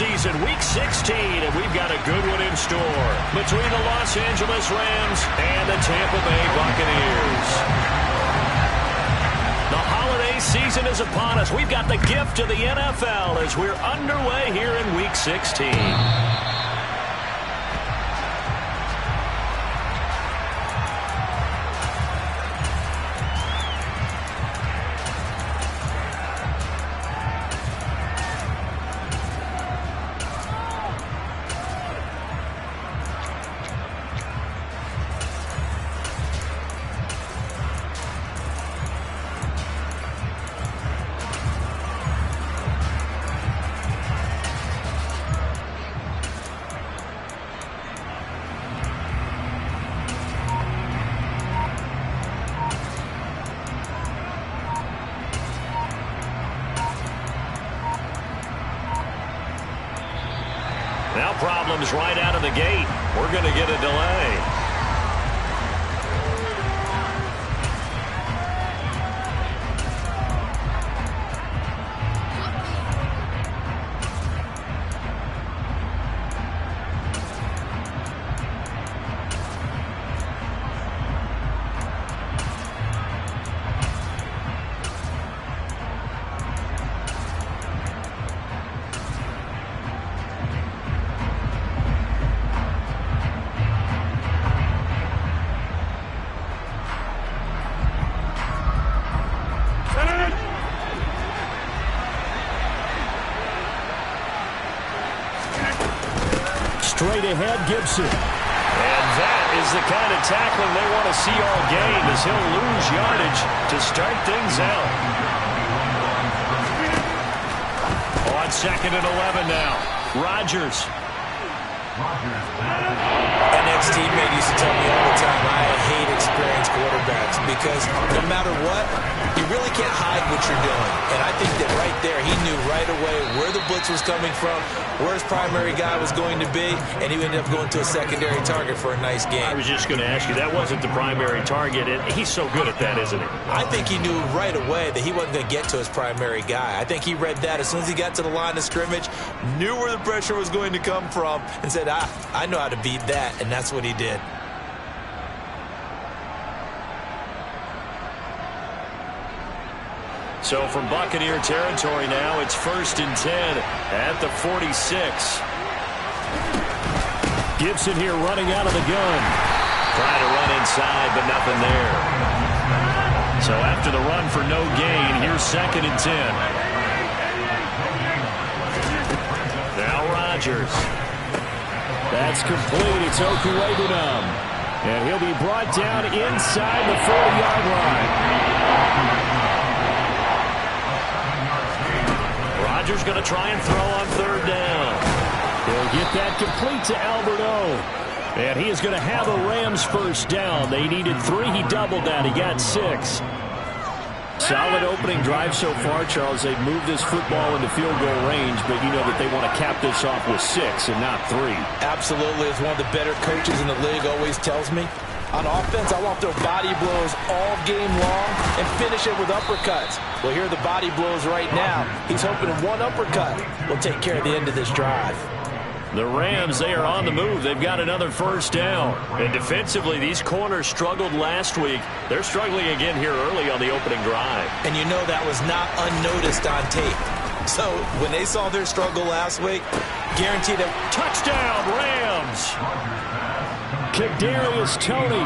season, Week 16, and we've got a good one in store between the Los Angeles Rams and the Tampa Bay Buccaneers. The holiday season is upon us. We've got the gift of the NFL as we're underway here in Week 16. Now problems right out of the gate. We're going to get a delay. Straight ahead, Gibson. And that is the kind of tackling they want to see all game as he'll lose yardage to start things out. On 2nd and 11 now. Rodgers. An ex-teammate used to tell me all the time, I hate experienced quarterbacks because no matter what, you really can't hide what you're doing. And I think that right there, he knew right away where the blitz was coming from, where his primary guy was going to be, and he ended up going to a secondary target for a nice game. I was just going to ask you, that wasn't the primary target, and he's so good at that, isn't he? I think he knew right away that he wasn't going to get to his primary guy. I think he read that as soon as he got to the line of scrimmage, knew where the pressure was going to come from, and said, I know how to beat that, and that's what he did. So from Buccaneer territory now, it's 1st and 10 at the 46. Gibson here running out of the gun. Trying to run inside, but nothing there. So after the run for no gain, here's 2nd and 10. Now Rodgers. That's complete. It's Okuwebunam. And he'll be brought down inside the 40-yard line. Rodgers going to try and throw on 3rd down. He'll get that complete to Albert O. And he is going to have a Rams 1st down. They needed 3. He doubled that. He got 6. Solid opening drive so far, Charles. They've moved this football into field goal range, but you know that they want to cap this off with 6 and not 3. Absolutely. As one of the better coaches in the league always tells me, on offense, I want their body blows all game long and finish it with uppercuts. Well, here are the body blows right now. He's hoping one uppercut will take care of the end of this drive. The Rams, they are on the move. They've got another 1st down. And defensively, these corners struggled last week. They're struggling again here early on the opening drive. And you know that was not unnoticed on tape. So when they saw their struggle last week, guaranteed a touchdown, Rams. Kadarius Toney,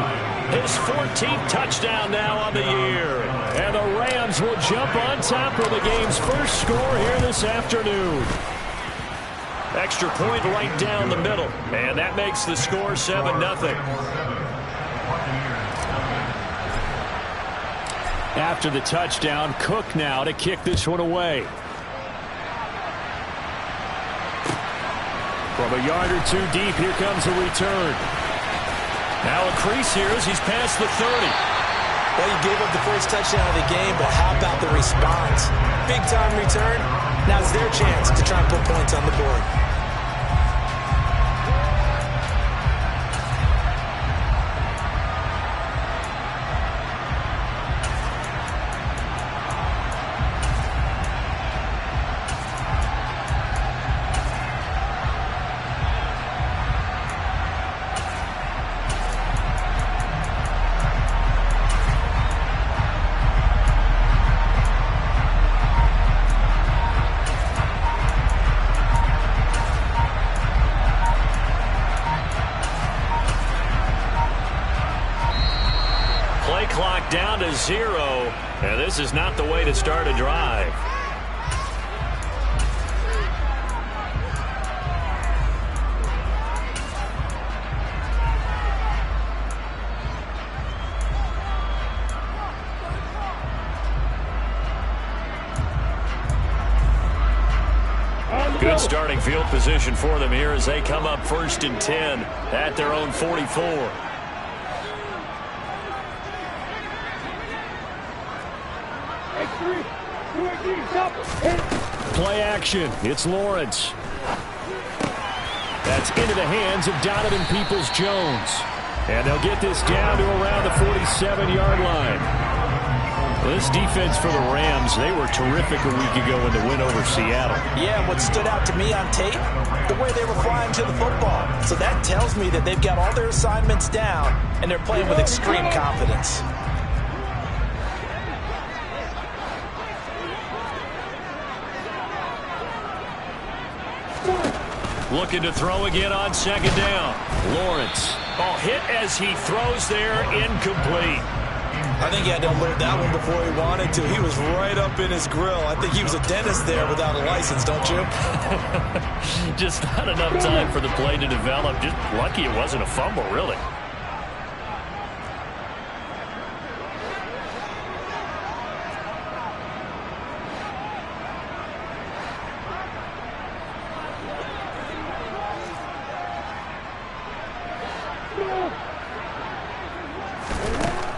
his 14th touchdown now on the year. And the Rams will jump on top for the game's first score here this afternoon. Extra point right down the middle. And that makes the score 7-0. After the touchdown, Cook now to kick this one away. From a yard or 2 deep, here comes a return. Now a crease here as he's past the 30. Well, he gave up the first touchdown of the game, but how about the response? Big-time return. Now it's their chance to try and put points on the board. back down to 0. And this is not the way to start a drive. Good starting field position for them here as they come up 1st and 10 at their own 44. Play action. It's Lawrence. That's into the hands of Donovan Peoples-Jones. And they'll get this down to around the 47-yard line. This defense for the Rams, they were terrific a week ago in the win over Seattle. Yeah, what stood out to me on tape, the way they were flying to the football. So that tells me that they've got all their assignments down, and they're playing with extreme confidence. Looking to throw again on 2nd down. Lawrence. Oh, hit as he throws there, incomplete. I think he had to unload that one before he wanted to. He was right up in his grill. I think he was a dentist there without a license, don't you? Just not enough time for the play to develop. Just lucky it wasn't a fumble, really.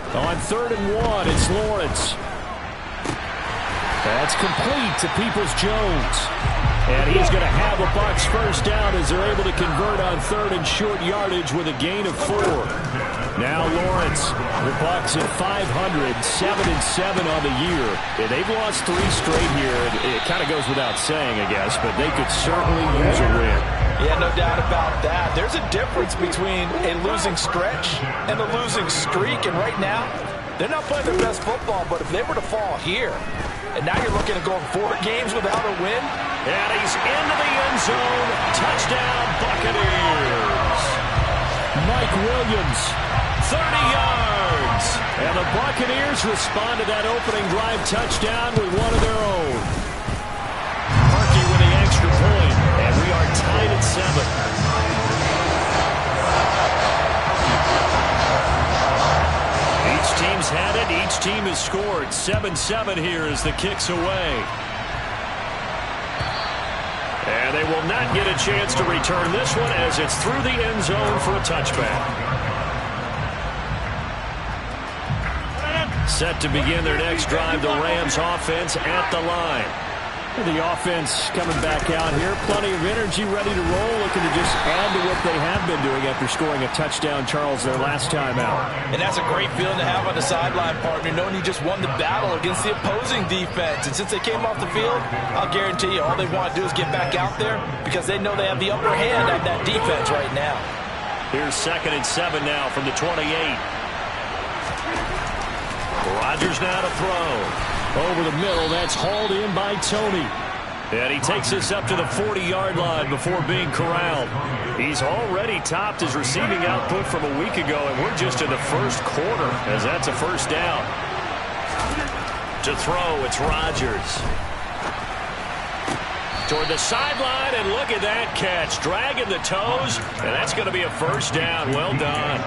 On 3rd and 1, it's Lawrence. That's complete to Peoples-Jones. And he's going to have a Bucs first down as they're able to convert on 3rd and short yardage with a gain of 4. Now Lawrence, the Bucs at 500, 7-7 on the year. Yeah, they've lost 3 straight here. It kind of goes without saying, I guess, but they could certainly use a win. Yeah, no doubt about that. There's a difference between a losing stretch and a losing streak, and right now, they're not playing their best football, but if they were to fall here, and now you're looking at going 4 games without a win. And he's into the end zone. Touchdown, Buccaneers. Mike Williams, 30 yards. And the Buccaneers respond to that opening drive touchdown with one of their own. Parkey with the extra point, and we are tied at 7. Each team's had it. Each team has scored. 7-7 here as the kick's away. And they will not get a chance to return this one as it's through the end zone for a touchback. Set to begin their next drive, the Rams offense at the line. The offense coming back out here. Plenty of energy, ready to roll, looking to just add to what they have been doing after scoring a touchdown, Charles, their last time out. And that's a great feeling to have on the sideline, partner, knowing you just won the battle against the opposing defense. And since they came off the field, I'll guarantee you all they want to do is get back out there because they know they have the upper hand on that defense right now. Here's 2nd and 7 now from the 28. Rodgers now to throw. Over the middle, that's hauled in by Tony. And he takes this up to the 40-yard line before being corralled. He's already topped his receiving output from a week ago, and we're just in the first quarter as that's a first down. To throw, it's Rodgers. Toward the sideline, and look at that catch. Dragging the toes, and that's going to be a first down. Well done.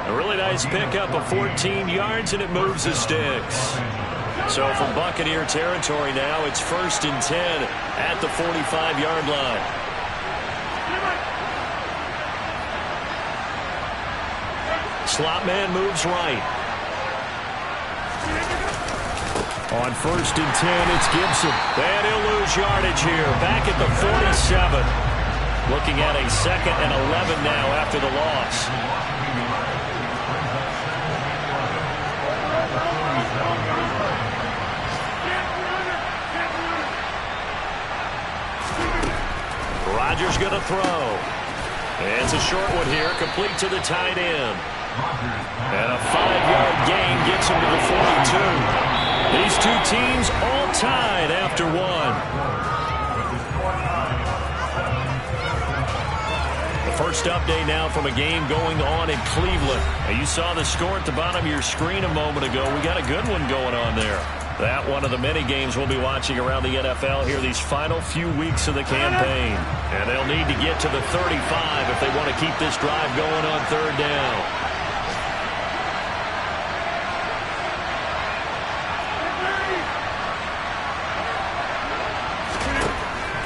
A really nice pickup of 14 yards, and it moves the sticks. So from Buccaneer territory now, it's 1st and 10 at the 45-yard line. Slot man moves right. On 1st and 10, it's Gibson. And he'll lose yardage here, back at the 47. Looking at a 2nd and 11 now after the loss. Rodgers going to throw. It's a short one here, complete to the tight end. And a 5-yard gain gets him to the 42. These two teams all tied after one. The First update now from a game going on in Cleveland. Now, you saw the score at the bottom of your screen a moment ago. We got a good one going on there. That one of the many games we'll be watching around the NFL here these final few weeks of the campaign. And they'll need to get to the 35 if they want to keep this drive going on third down.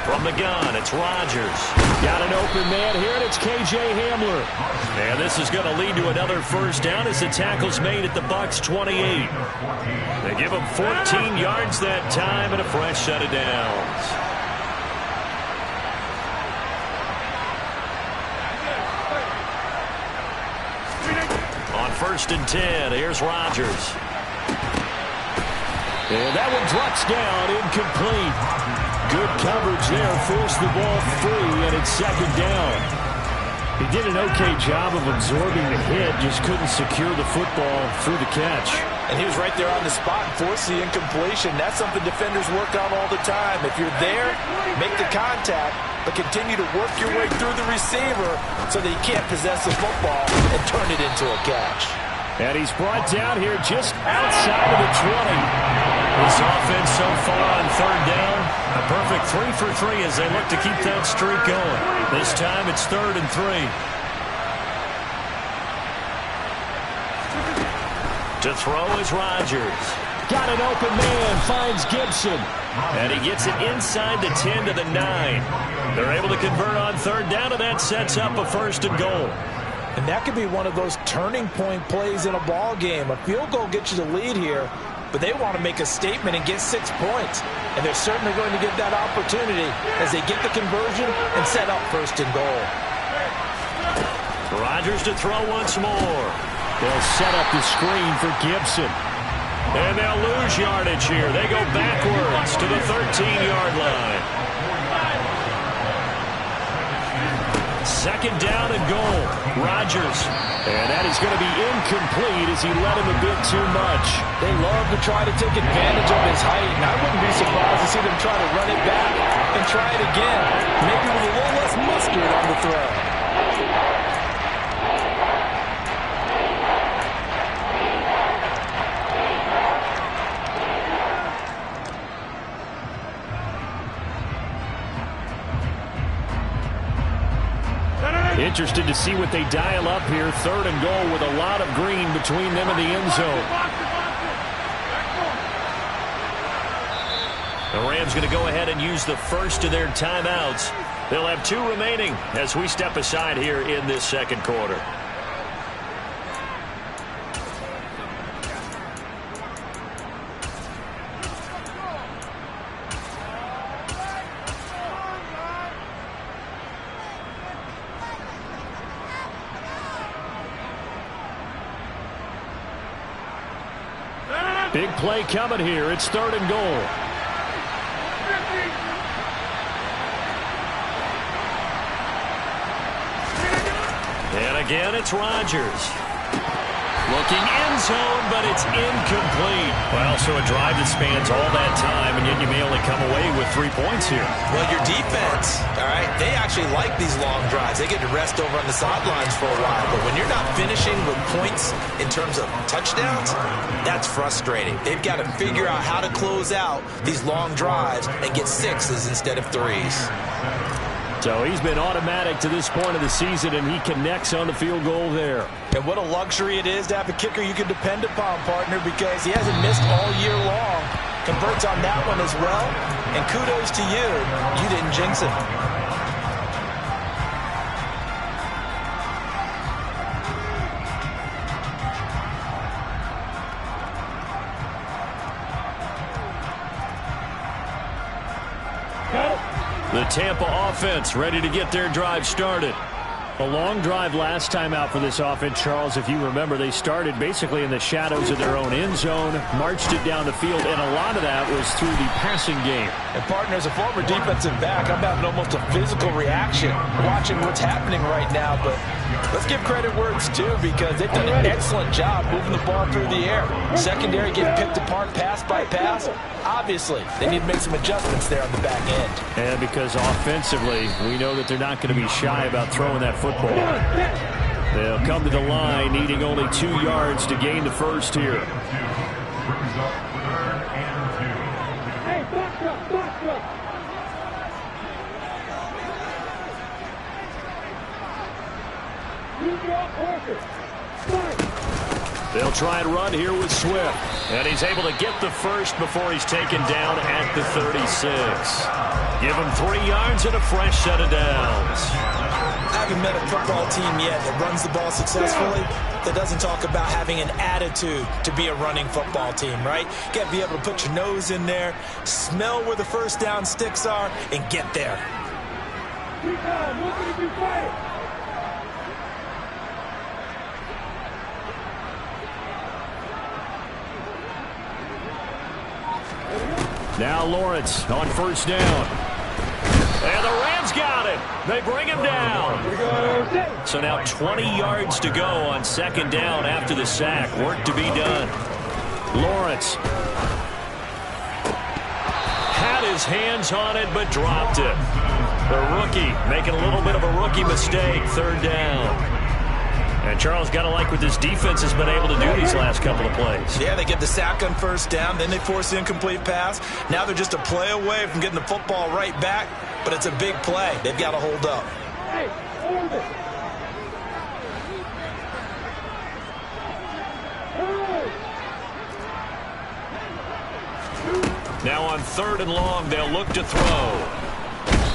From the gun, it's Rodgers. Got an open man here, and it's K.J. Hamler. And this is going to lead to another first down as the tackle's made at the Bucs 28. They give him 14 yards that time and a fresh set of downs. On 1st and 10, here's Rodgers. And that one drops down, incomplete. Good coverage there, forced the ball free, and it's 2nd down. He did an okay job of absorbing the hit, just couldn't secure the football through the catch. And he was right there on the spot and forced the incompletion. That's something defenders work on all the time. If you're there, make the contact, but continue to work your way through the receiver so that you can't possess the football and turn it into a catch. And he's brought down here just outside of the 20. This offense so far on 3rd down, a perfect 3 for 3 as they look to keep that streak going. This time it's 3rd and 3. To throw is Rodgers. Got an open man, finds Gibson. And he gets it inside the 10 to the 9. They're able to convert on 3rd down, and that sets up a 1st and goal. And that could be one of those turning point plays in a ball game. A field goal gets you the lead here, but they want to make a statement and get 6 points. And they're certainly going to get that opportunity as they get the conversion and set up 1st and goal. Rodgers to throw once more. They'll set up the screen for Gibson. And they'll lose yardage here. They go backwards to the 13-yard line. 2nd down and goal. Rodgers. And that is going to be incomplete as he led him a bit too much. They love to try to take advantage of his height, and I wouldn't be surprised to see them try to run it back and try it again, maybe with a little less mustard on the throw. Interested to see what they dial up here. 3rd and goal with a lot of green between them and the end zone. The Rams going to go ahead and use the first of their timeouts. They'll have 2 remaining as we step aside here in this 2nd quarter. Big play coming here. It's 3rd and goal. And again, it's Rodgers. Looking end zone, but it's incomplete. Well, so a drive that spans all that time, and yet you may only come away with 3 points here. Well, your defense, all right, they actually like these long drives. They get to rest over on the sidelines for a while. But when you're not finishing with points in terms of touchdowns, that's frustrating. They've got to figure out how to close out these long drives and get 6s instead of 3s. So he's been automatic to this point of the season, and he connects on the field goal there. And what a luxury it is to have a kicker you can depend upon, partner, because he hasn't missed all year long. Converts on that one as well. And kudos to you. You didn't jinx it. The Tampa offense ready to get their drive started. A long drive last time out for this offense, Charles. If you remember, they started basically in the shadows of their own end zone, marched it down the field, and a lot of that was through the passing game. And, partner, as a former defensive back, I'm having almost a physical reaction watching what's happening right now. But let's give credit where it's due, because they've done an excellent job moving the ball through the air. Secondary getting picked apart pass by pass. Obviously, they need to make some adjustments there on the back end. And because offensively, we know that they're not going to be shy about throwing that football. They'll come to the line, needing only 2 yards to gain the first here. They'll try and run here with Swift. And he's able to get the first before he's taken down at the 36. Give him 3 yards and a fresh set of downs. I haven't met a football team yet that runs the ball successfully that doesn't talk about having an attitude to be a running football team, right? You got to be able to put your nose in there, smell where the first down sticks are, and get there. Now Lawrence on first down. And the Rams got him. They bring him down. So now 20 yards to go on second down after the sack. Work to be done. Lawrence had his hands on it but dropped it. The rookie making a little bit of a rookie mistake. Third down. And Charles, got to like what this defense has been able to do these last couple of plays. Yeah, they get the sack on first down, then they force the incomplete pass. Now they're just a play away from getting the football right back, but it's a big play. They've got to hold up. Now on third and long, they'll look to throw.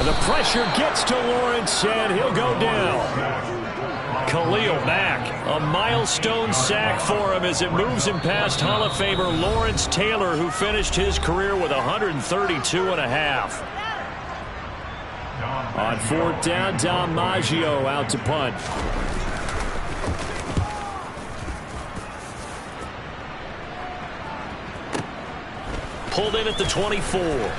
The pressure gets to Lawrence, and he'll go down. Khalil Mack, a milestone sack for him as it moves him past Hall of Famer Lawrence Taylor, who finished his career with 132.5. On fourth down, Dom Maggio out to punt. Pulled in at the 24.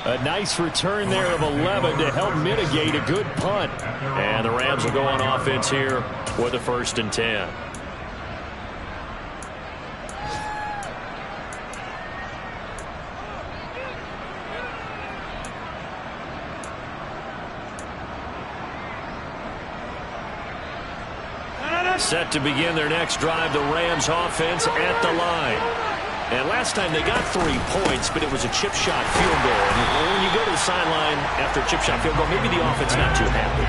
A nice return there of 11 to help mitigate a good punt. And the Rams will go on offense here with a 1st and 10. Set to begin their next drive, the Rams offense at the line. And last time they got 3 points, but it was a chip shot field goal. And when you go to the sideline after a chip shot field goal, maybe the offense not too happy.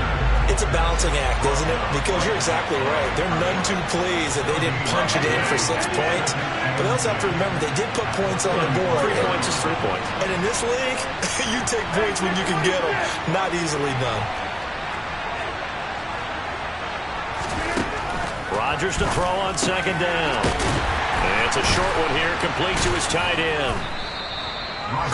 It's a balancing act, isn't it? Because you're exactly right. They're none too pleased that they didn't punch it in for 6 points. But they also have to remember they did put points on the board. 3 points is 3 points. And in this league, you take points when you can get them. Not easily done. Rodgers to throw on second down. And it's a short one here, complete to his tight end.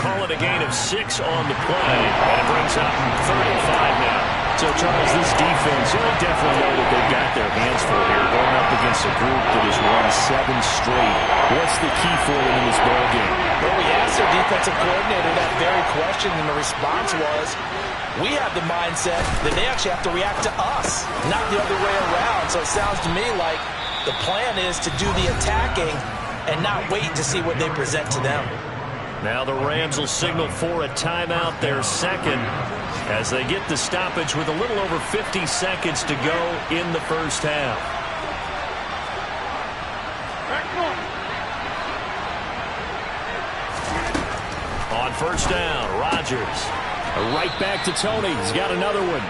Call it a gain of 6 on the play, and it brings up 3rd and 5 now. So, Charles, this defense, they definitely know that they've got their hands full here, going up against a group that has won 7 straight. What's the key for them in this ballgame? Well, we asked their defensive coordinator that very question, and the response was, we have the mindset that they actually have to react to us, not the other way around. So it sounds to me like the plan is to do the attacking and not wait to see what they present to them. Now the Rams will signal for a timeout, their second, as they get the stoppage with a little over 50 seconds to go in the first half. On first down, Rodgers. Right back to Tony. He's got another one.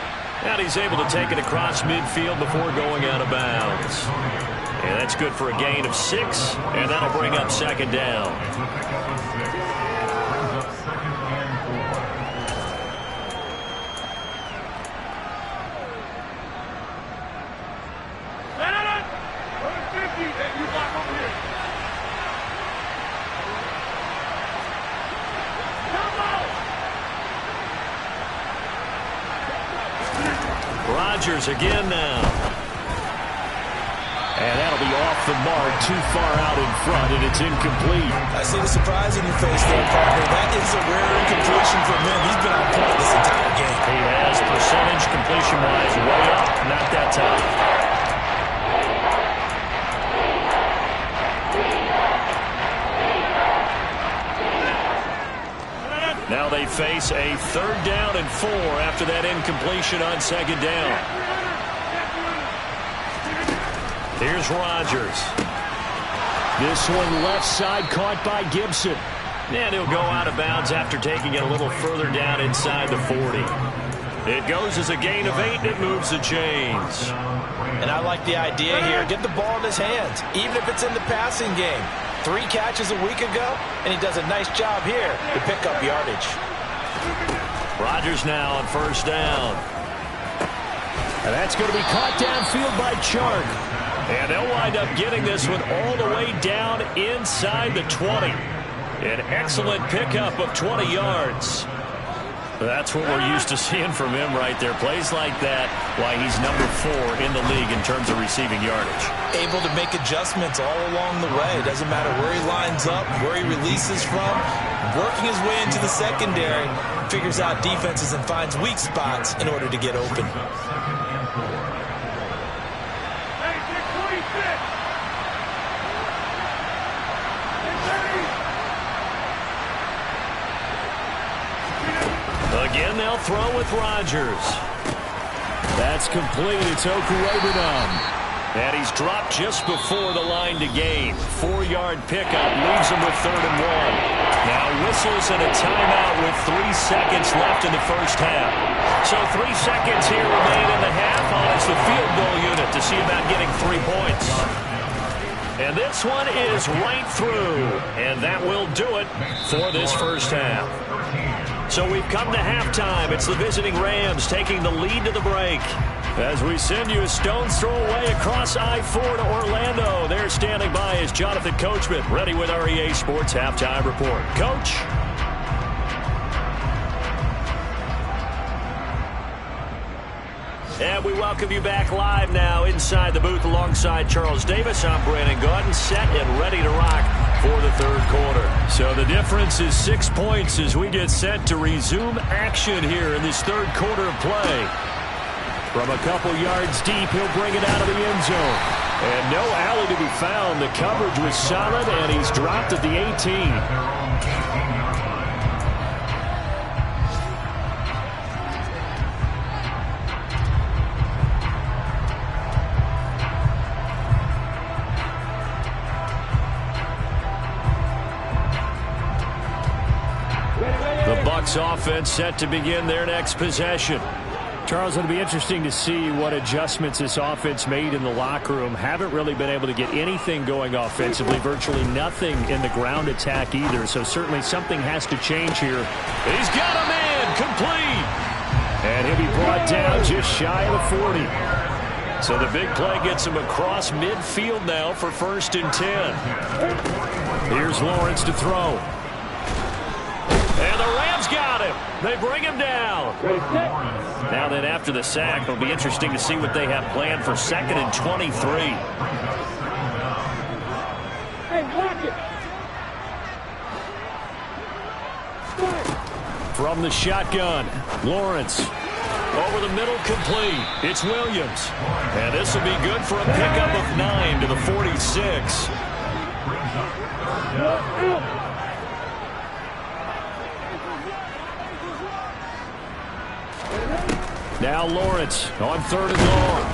And he's able to take it across midfield before going out of bounds. And that's good for a gain of 6, and that'll bring up second down. Rodgers again now. And that'll be off the mark, too far out in front, and it's incomplete. I see the surprise in your face there, partner. That is a rare incompletion from him. He's been on point this entire game. He has percentage completion-wise way up, not that time. Now they face a 3rd down and 4 after that incompletion on 2nd down. Here's Rodgers. This one left side caught by Gibson. And he'll go out of bounds after taking it a little further down inside the 40. It goes as a gain of 8, and it moves the chains. And I like the idea here. Get the ball in his hands, even if it's in the passing game. 3 catches a week ago, and he does a nice job here to pick up yardage. Rodgers now on 1st down. And that's going to be caught downfield by Chark. And they'll wind up getting this one all the way down inside the 20. An excellent pickup of 20 yards. That's what we're used to seeing from him right there. Plays like that, why he's number 4 in the league in terms of receiving yardage. Able to make adjustments all along the way. Doesn't matter where he lines up, where he releases from. Working his way into the secondary, figures out defenses and finds weak spots in order to get open. Again, they'll throw with Rodgers. That's complete. It's Okuwebunam. And he's dropped just before the line to gain. 4-yard pickup leaves him with 3rd and 1. Now whistles and a timeout with 3 seconds left in the first half. So 3 seconds here remain in the half on it's the field goal unit to see about getting 3 points. And this one is right through. And that will do it for this first half. So we've come to halftime. It's the visiting Rams taking the lead to the break. As we send you a stone's throw away across I-4 to Orlando. There standing by is Jonathan Coachman, ready with our EA Sports Halftime Report. Coach. And we welcome you back live now inside the booth alongside Charles Davis. I'm Brandon Gaudin, set and ready to rock for the 3rd quarter. So the difference is 6 points as we get set to resume action here in this 3rd quarter of play. From a couple yards deep, he'll bring it out of the end zone. And no alley to be found. The coverage was solid, and he's dropped at the 18. Offense set to begin their next possession. Charles, it'll be interesting to see what adjustments this offense made in the locker room. Haven't really been able to get anything going offensively, virtually nothing in the ground attack either, so certainly something has to change here. He's got a man complete, and he'll be brought down just shy of the 40. So the big play gets him across midfield now for 1st and 10. Here's Lawrence to throw. And the Rams got him. They bring him down. Now then, after the sack, it'll be interesting to see what they have planned for 2nd and 23. From the shotgun, Lawrence. Over the middle, complete. It's Williams. And this will be good for a pickup of 9 to the 46. Now Lawrence on 3rd and long.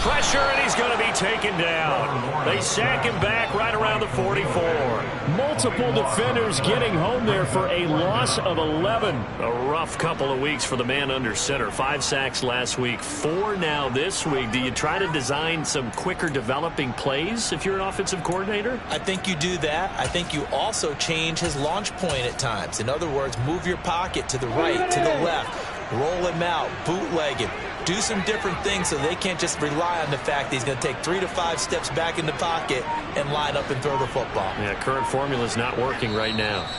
Pressure, and he's going to be taken down. They sack him back right around the 44. Multiple defenders getting home there for a loss of 11. A rough couple of weeks for the man under center. 5 sacks last week, 4 now this week. Do you try to design some quicker developing plays if you're an offensive coordinator? I think you do that. I think you also change his launch point at times. In other words, move your pocket to the right, to the left. Roll him out, bootleg him, do some different things so they can't just rely on the fact that he's going to take 3 to 5 steps back in the pocket and line up and throw the football. Yeah, current formula is not working right now.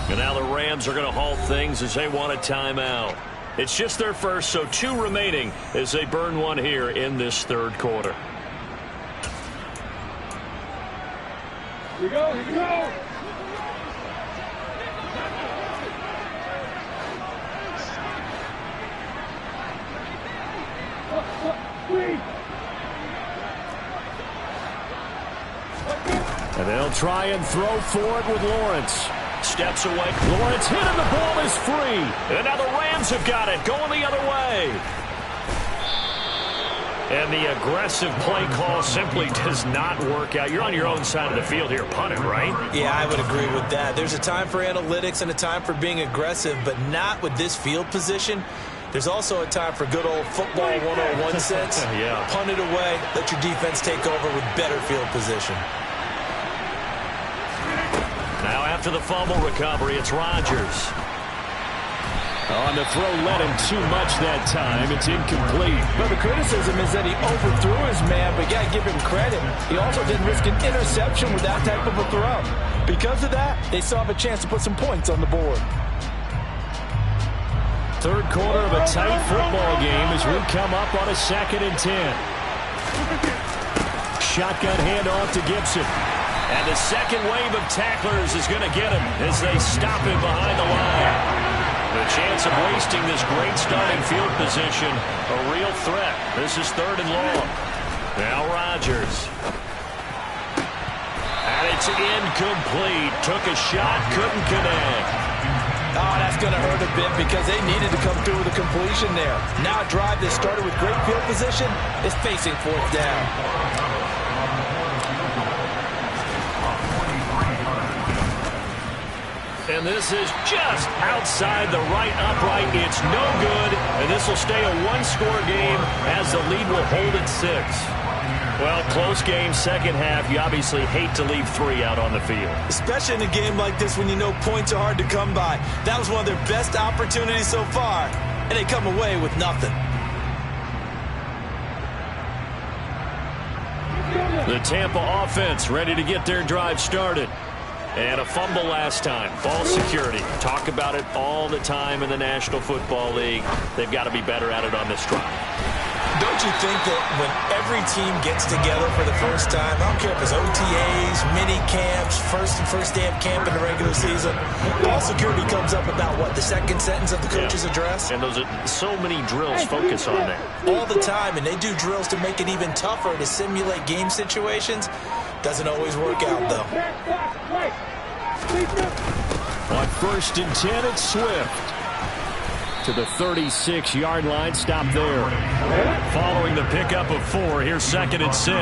And now the Rams are going to halt things as they want a timeout. It's just their first, so 2 remaining as they burn one here in this 3rd quarter. Here we go, here we go. And they'll try and throw for it with Lawrence. Steps away. Lawrence hit and the ball is free. And now the Rams have got it. Going the other way. And the aggressive play call simply does not work out. You're on your own side of the field here, punting, right? Yeah, I would agree with that. There's a time for analytics and a time for being aggressive, but not with this field position. There's also a time for good old football 101 sense. Yeah. Punt it away, let your defense take over with better field position. Now after the fumble recovery, it's Rodgers. On the throw, led him too much that time. It's incomplete. But the criticism is that he overthrew his man, but you got to give him credit. He also didn't risk an interception with that type of a throw. Because of that, they still have a chance to put some points on the board. Third quarter of a tight football game as we come up on a 2nd and 10. Shotgun handoff to Gibson. And the second wave of tacklers is going to get him as they stop him behind the line. The chance of wasting this great starting field position, a real threat. This is 3rd and long. Now Rodgers. And it's incomplete. Took a shot, couldn't connect. Oh, that's going to hurt a bit because they needed to come through with a completion there. Now a drive that started with great field position is facing 4th down. And this is just outside the right upright. It's no good, and this will stay a one-score game as the lead will hold at 6. Well, close game, second half. You obviously hate to leave 3 out on the field. Especially in a game like this when you know points are hard to come by. That was one of their best opportunities so far, and they come away with nothing. The Tampa offense ready to get their drive started. And a fumble last time. Ball security. Talk about it all the time in the National Football League. They've got to be better at it on this drive. Don't you think that when every team gets together for the first time, I don't care if it's OTAs, mini camps, first day of camp in the regular season, ball security comes up about, what, the second sentence of the coach's address? And those are so many drills focus on that. All the time, and they do drills to make it even tougher to simulate game situations. Doesn't always work out, though. On 1st and 10, it's Swift. To the 36-yard line, stop there. Following the pickup of 4, here's 2nd and 6. 4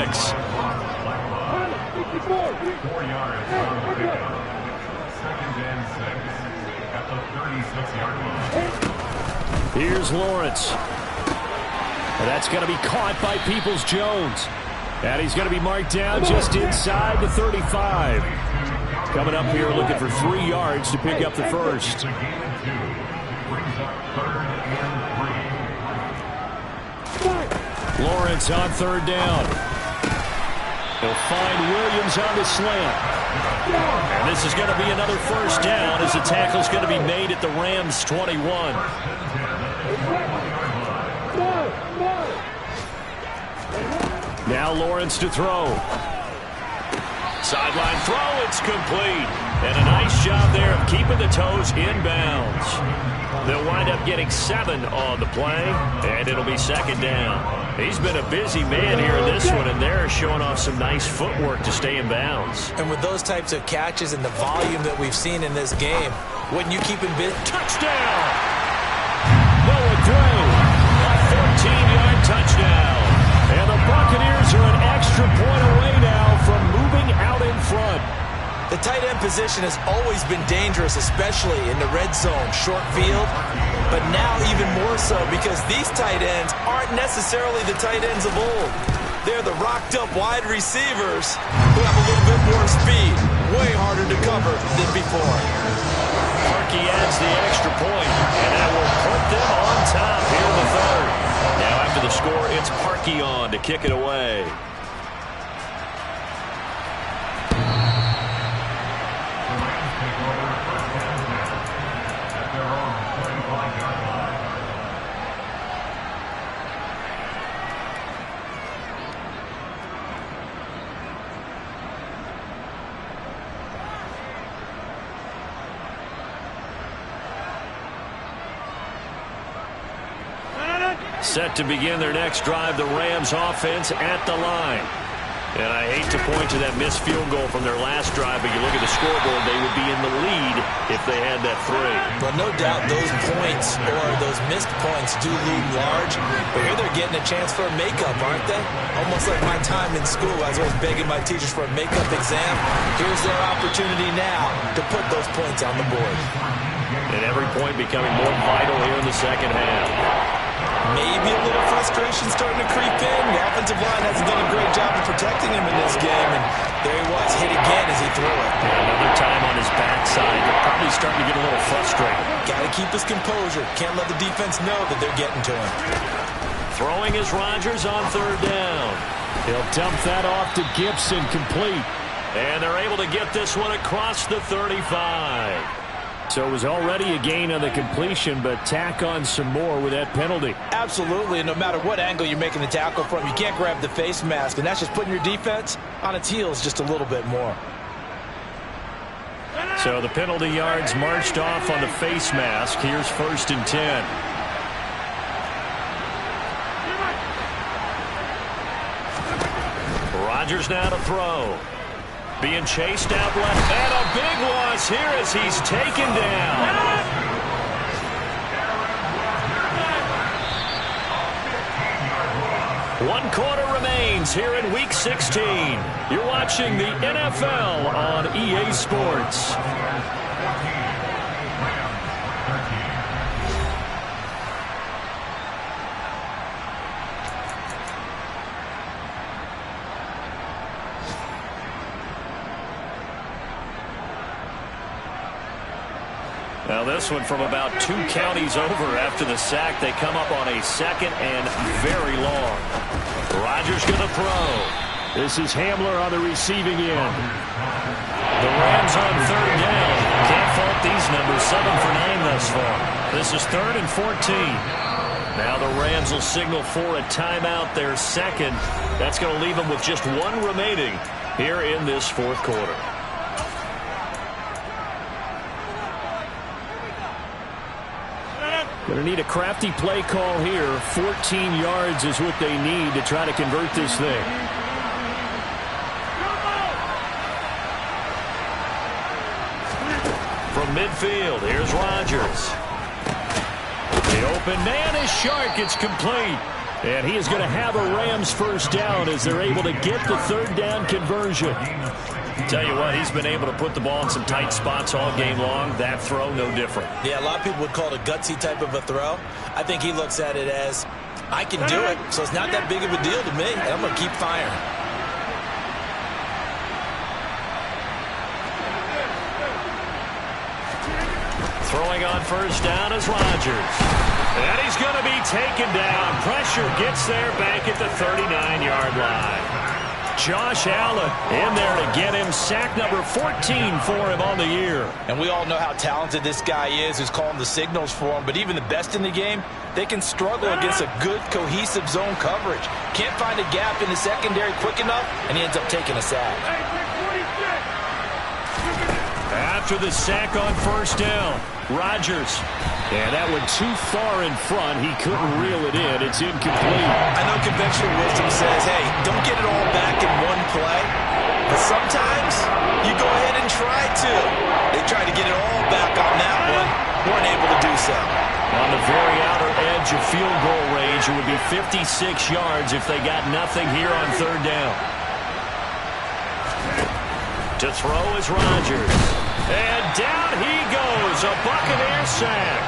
yards on the pickup. 2nd and 6 at the 36-yard line. Here's Lawrence. And that's going to be caught by Peoples-Jones. And he's going to be marked down just inside the 35. Coming up here looking for 3 yards to pick up the first. Lawrence on 3rd down. He'll find Williams on the slant. And this is going to be another first down as the tackle's going to be made at the Rams' 21. Now Lawrence to throw. Sideline throw, it's complete. And a nice job there of keeping the toes inbounds. They'll wind up getting 7 on the play, and it'll be 2nd down. He's been a busy man here in this one, and they're showing off some nice footwork to stay in bounds. And with those types of catches and the volume that we've seen in this game, wouldn't you keep him busy? Touchdown! Noah Gray, a 14-yard touchdown. And the Buccaneers are an extra point away now from moving out in front. The tight end position has always been dangerous, especially in the red zone, short field. But now even more so because these tight ends aren't necessarily the tight ends of old. They're the rocked-up wide receivers who have a little bit more speed. Way harder to cover than before. Parkey adds the extra point, and that will put them on top here in the 3rd. Now after the score, it's Parkey on to kick it away. Set to begin their next drive, the Rams offense at the line. And I hate to point to that missed field goal from their last drive, but you look at the scoreboard, they would be in the lead if they had that 3. Well, no doubt those points or those missed points do loom large, but here they're getting a chance for a makeup, aren't they? Almost like my time in school. I was always begging my teachers for a makeup exam. Here's their opportunity now to put those points on the board. And every point becoming more vital here in the second half. Maybe a little frustration starting to creep in. The offensive line hasn't done a great job of protecting him in this game, and there he was, hit again as he threw it. Another time on his backside. They're probably starting to get a little frustrated. Got to keep his composure. Can't let the defense know that they're getting to him. Throwing is Rodgers on 3rd down. He'll dump that off to Gibson, complete. And they're able to get this one across the 35. So it was already a gain on the completion, but tack on some more with that penalty. Absolutely, and no matter what angle you're making the tackle from, you can't grab the face mask, and that's just putting your defense on its heels just a little bit more. So the penalty yards marched off on the face mask. Here's 1st and 10. Rodgers now to throw. Being chased out left, and a big loss here as he's taken down. 1 quarter remains here in Week 16. You're watching the NFL on EA Sports. Now this one from about 2 counties over after the sack. They come up on a 2nd and very long. Rodgers going to throw. This is Hamler on the receiving end. The Rams on 3rd down. Can't fault these numbers. 7 for 9 thus far. This is 3rd and 14. Now the Rams will signal for a timeout, their 2nd. That's going to leave them with just 1 remaining here in this 4th quarter. Going to need a crafty play call here. 14 yards is what they need to try to convert this thing. From midfield, here's Rodgers. The open man is Shark. It's complete. And he is going to have a Rams 1st down as they're able to get the 3rd down conversion. Tell you what, he's been able to put the ball in some tight spots all game long. That throw, no different. Yeah, a lot of people would call it a gutsy type of a throw. I think he looks at it as, I can do it, so it's not that big of a deal to me, and I'm going to keep firing. Throwing on 1st down is Rodgers. And he's going to be taken down. Pressure gets there back at the 39-yard line. Josh Allen in there to get him. Sack number 14 for him on the year. And we all know how talented this guy is who's calling the signals for him. But even the best in the game, they can struggle against a good, cohesive zone coverage. Can't find a gap in the secondary quick enough, and he ends up taking a sack. After the sack on 1st down, Rodgers. And that went too far in front. He couldn't reel it in. It's incomplete. I know conventional wisdom says, hey, don't get it all back in one play. But sometimes you go ahead and try to. They tried to get it all back on that one. Weren't able to do so. On the very outer edge of field goal range, it would be 56 yards if they got nothing here on 3rd down. To throw is Rodgers. And down he goes. A Buccaneer sack.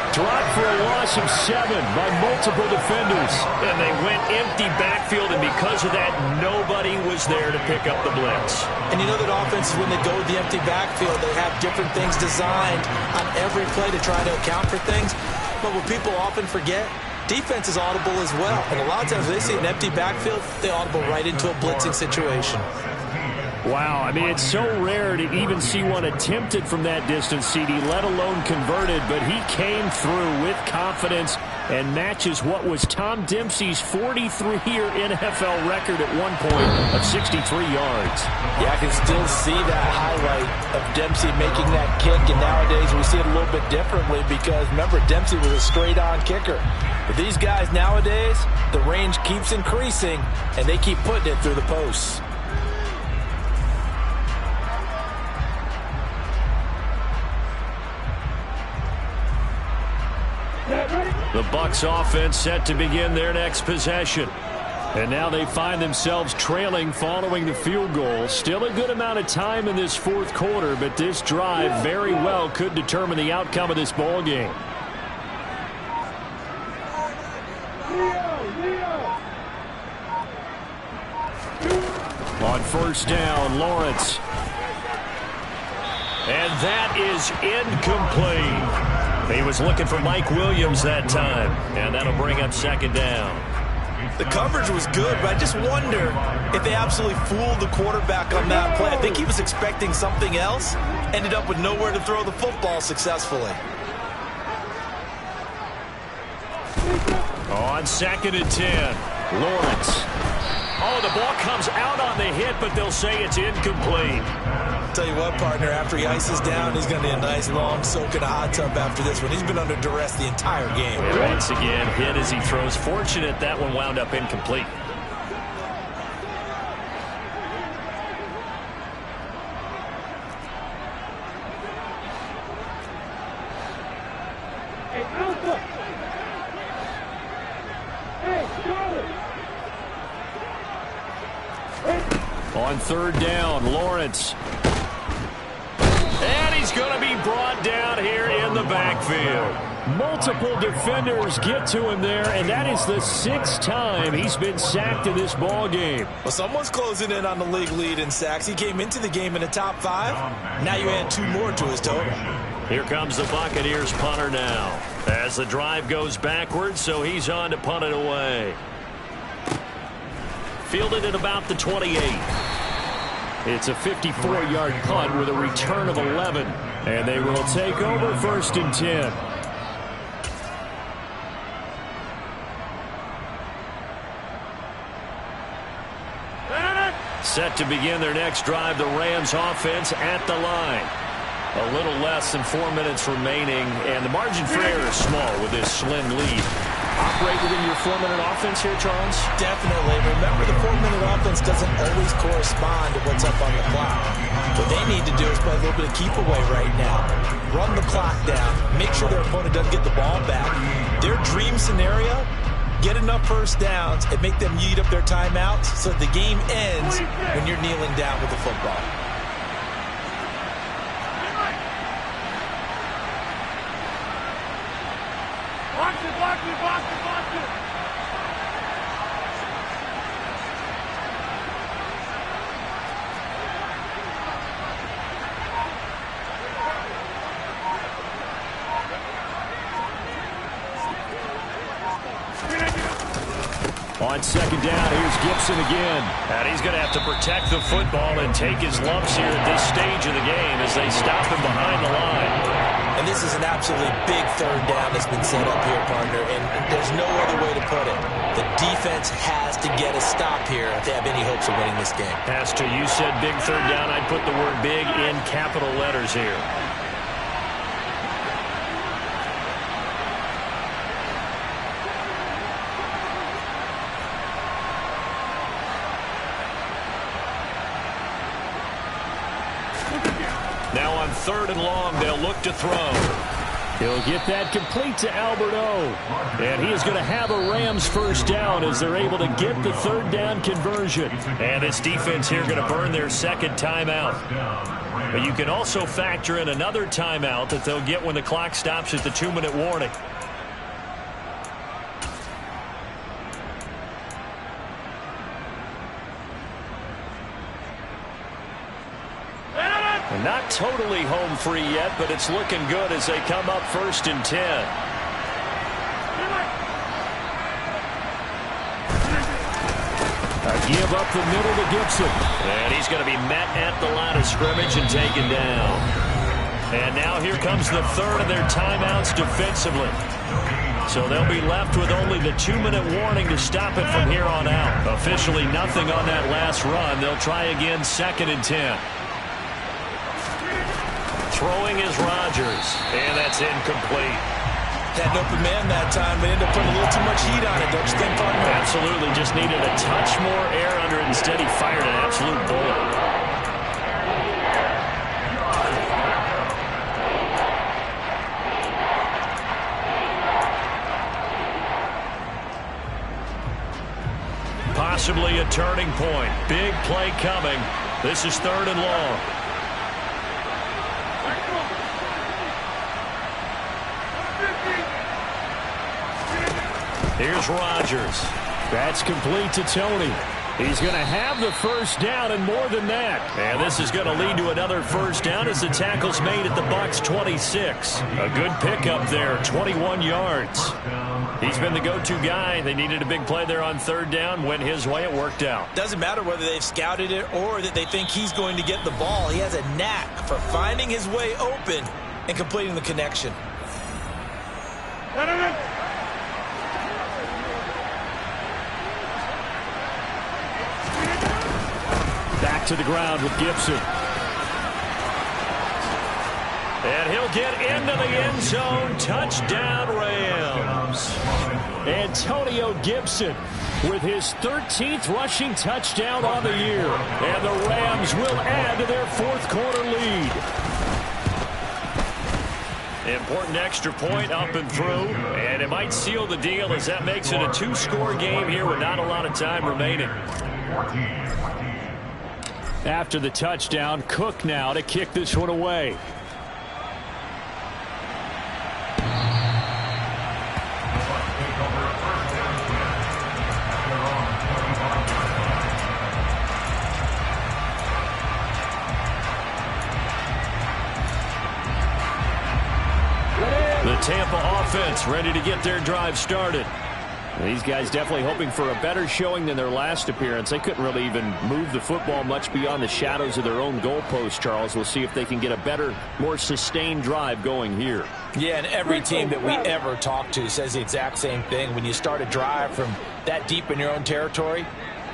Dropped for a loss of 7 by multiple defenders. And they went empty backfield, and because of that, nobody was there to pick up the blitz. And you know that offenses, when they go with the empty backfield, they have different things designed on every play to try to account for things. But what people often forget, defense is audible as well. And a lot of times when they see an empty backfield, they audible right into a blitzing situation. Wow, I mean, it's so rare to even see one attempted from that distance, CD, let alone converted, but he came through with confidence and matches what was Tom Dempsey's 43-year NFL record at one point of 63 yards. Yeah, I can still see that highlight of Dempsey making that kick, and nowadays we see it a little bit differently because, remember, Dempsey was a straight-on kicker. But these guys nowadays, the range keeps increasing, and they keep putting it through the posts. The Bucs offense set to begin their next possession. And now they find themselves trailing following the field goal. Still a good amount of time in this fourth quarter, but this drive very well could determine the outcome of this ball game. On first down, Lawrence. And that is incomplete. He was looking for Mike Williams that time, and that'll bring up second down. The coverage was good, but I just wonder if they absolutely fooled the quarterback on that play. I think he was expecting something else, ended up with nowhere to throw the football successfully. On 2nd and 10, Lawrence. Oh, the ball comes out on the hit, but they'll say it's incomplete. Tell you what, partner, after he ices down, he's going to be a nice long soak in a hot tub after this one. He's been under duress the entire game. And once again, hit as he throws. Fortunate that one wound up incomplete. On third down, Lawrence. And he's going to be brought down here in the backfield. Multiple defenders get to him there, and that is the 6th time he's been sacked in this ball game. Well, someone's closing in on the league lead in sacks. He came into the game in the top 5. Now you add 2 more to his total. Here comes the Buccaneers punter now. As the drive goes backwards, so he's on to punt it away. Fielded at about the 28. It's a 54-yard punt with a return of 11. And they will take over 1st and 10. Set to begin their next drive, the Rams offense at the line. A little less than 4 minutes remaining, and the margin for error is small with this slim lead. Operate within your 4-minute offense here, Charles? Definitely. Remember, the 4-minute offense doesn't always correspond to what's up on the clock. What they need to do is play a little bit of keep away right now. Run the clock down. Make sure their opponent doesn't get the ball back. Their dream scenario, get enough first downs and make them eat up their timeouts so the game ends when you're kneeling down with the football. On 2nd down, here's Gibson again. And he's going to have to protect the football and take his lumps here at this stage of the game as they stop him behind the line. And this is an absolutely big 3rd down that's been set up here, partner, and there's no other way to put it. The defense has to get a stop here if they have any hopes of winning this game. As to you said big 3rd down, I'd put the word big in capital letters here. Now on 3rd and long, they'll look to throw. He'll get that complete to Albert O. And he is going to have a Rams first down as they're able to get the 3rd down conversion. And this defense here going to burn their 2nd timeout. But you can also factor in another timeout that they'll get when the clock stops at the 2-minute warning. Not totally home free yet, but it's looking good as they come up 1st and 10. A give up the middle to Gibson. And he's going to be met at the line of scrimmage and taken down. And now here comes the 3rd of their timeouts defensively. So they'll be left with only the 2-minute warning to stop it from here on out. Officially nothing on that last run. They'll try again 2nd and 10. Throwing is Rodgers, and that's incomplete. Had an open man that time, but ended up putting a little too much heat on it, don't you think, partner? Absolutely. Just needed a touch more air under it. Instead, he fired an absolute bullet. Possibly a turning point. Big play coming. This is 3rd and long. Here's Rodgers. That's complete to Tony. He's going to have the first down and more than that. And this is going to lead to another first down as the tackle's made at the Bucs 26. A good pickup there, 21 yards. He's been the go-to guy. They needed a big play there on 3rd down. Went his way. It worked out. Doesn't matter whether they've scouted it or that they think he's going to get the ball. He has a knack for finding his way open and completing the connection. Back to the ground with Gibson. And he'll get into the end zone. Touchdown, Rams. Antonio Gibson with his 13th rushing touchdown on the year. And the Rams will add to their 4th quarter lead. Important extra point up and through. And it might seal the deal as that makes it a 2-score game here with not a lot of time remaining. After the touchdown, Cook now to kick this one away. The Tampa offense ready to get their drive started. These guys definitely hoping for a better showing than their last appearance. They couldn't really even move the football much beyond the shadows of their own goalpost, Charles. We'll see if they can get a better, more sustained drive going here. Yeah, and every team that we ever talk to says the exact same thing. When you start a drive from that deep in your own territory,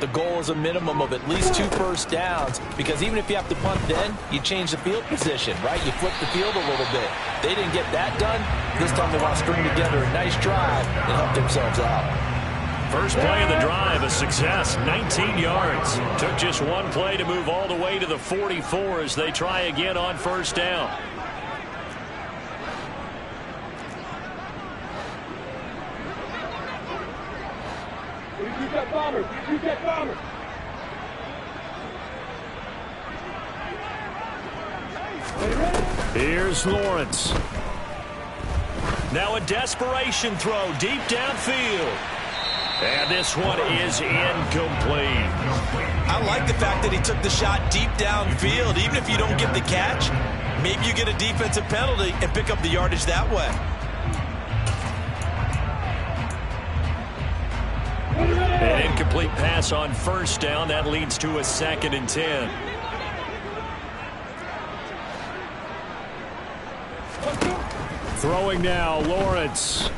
the goal is a minimum of at least 2 first downs, because even if you have to punt then, you change the field position, right? You flip the field a little bit. They didn't get that done. This time they want to string together a nice drive and help themselves out. First play of the drive, a success, 19 yards. Took just one play to move all the way to the 44 as they try again on first down. Here's Lawrence. Now a desperation throw deep downfield. And this one is incomplete. I like the fact that he took the shot deep downfield. Even if you don't get the catch, maybe you get a defensive penalty and pick up the yardage that way. An incomplete pass on first down. That leads to a 2nd and 10. Throwing now, Lawrence.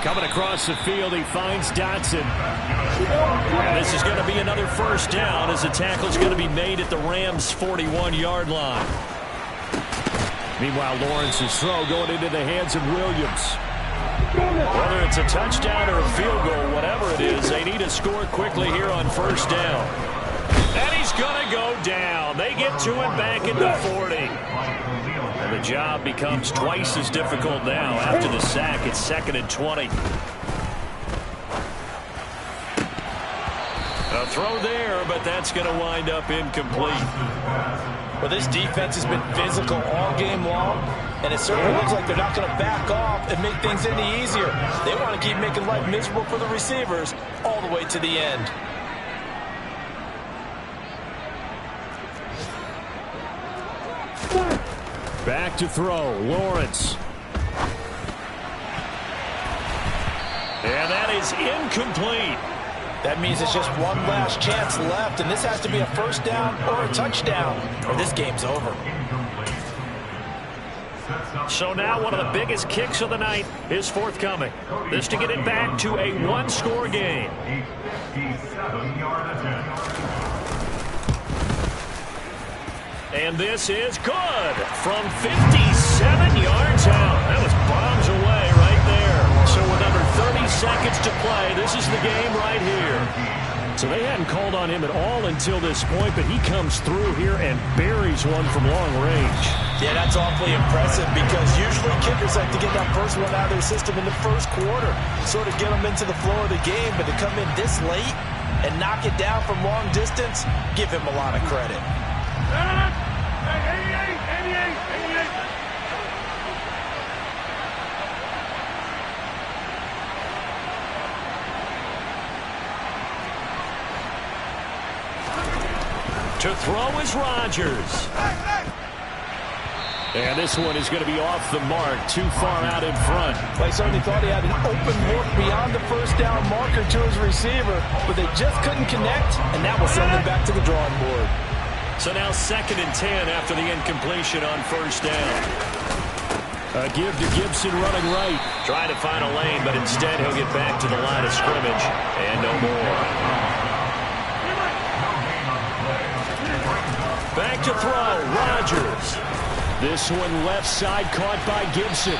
Coming across the field, he finds Dotson. And this is going to be another first down as the tackle's going to be made at the Rams' 41-yard line. Meanwhile, Lawrence's throw going into the hands of Williams. Whether it's a touchdown or a field goal, whatever it is, they need to score quickly here on first down. And he's going to go down. They get to him back at the 40. And the job becomes twice as difficult now. After the sack, it's 2nd and 20. A throw there, but that's going to wind up incomplete. Well, this defense has been physical all game long, and it certainly looks like they're not going to back off and make things any easier. They want to keep making life miserable for the receivers all the way to the end. Back to throw, Lawrence. And that is incomplete. That means it's just one last chance left, and this has to be a first down or a touchdown, or this game's over. So now one of the biggest kicks of the night is forthcoming. This to get it back to a 1-score game. And this is good from 57. 7 yards out. That was bombs away right there. So with under 30 seconds to play, this is the game right here. So they hadn't called on him at all until this point, but he comes through here and buries one from long range. Yeah, that's awfully impressive because usually kickers like to get that first one out of their system in the first quarter, sort of get them into the flow of the game, but to come in this late and knock it down from long distance, give him a lot of credit. To throw is Rodgers. And this one is going to be off the mark, too far out in front. Well, he certainly thought he had an open look beyond the first down marker to his receiver, but they just couldn't connect, and that will send him back to the drawing board. So now 2nd and 10 after the incompletion on first down. A give to Gibson running right. Trying to find a lane, but instead he'll get back to the line of scrimmage, and no more. Back to throw, Rodgers. This one left side caught by Gibson.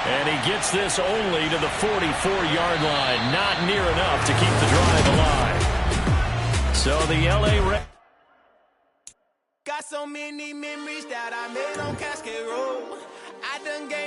And he gets this only to the 44-yard line. Not near enough to keep the drive alive. So the L.A. Rams. Got so many memories that I made on Cascade Road. I done gave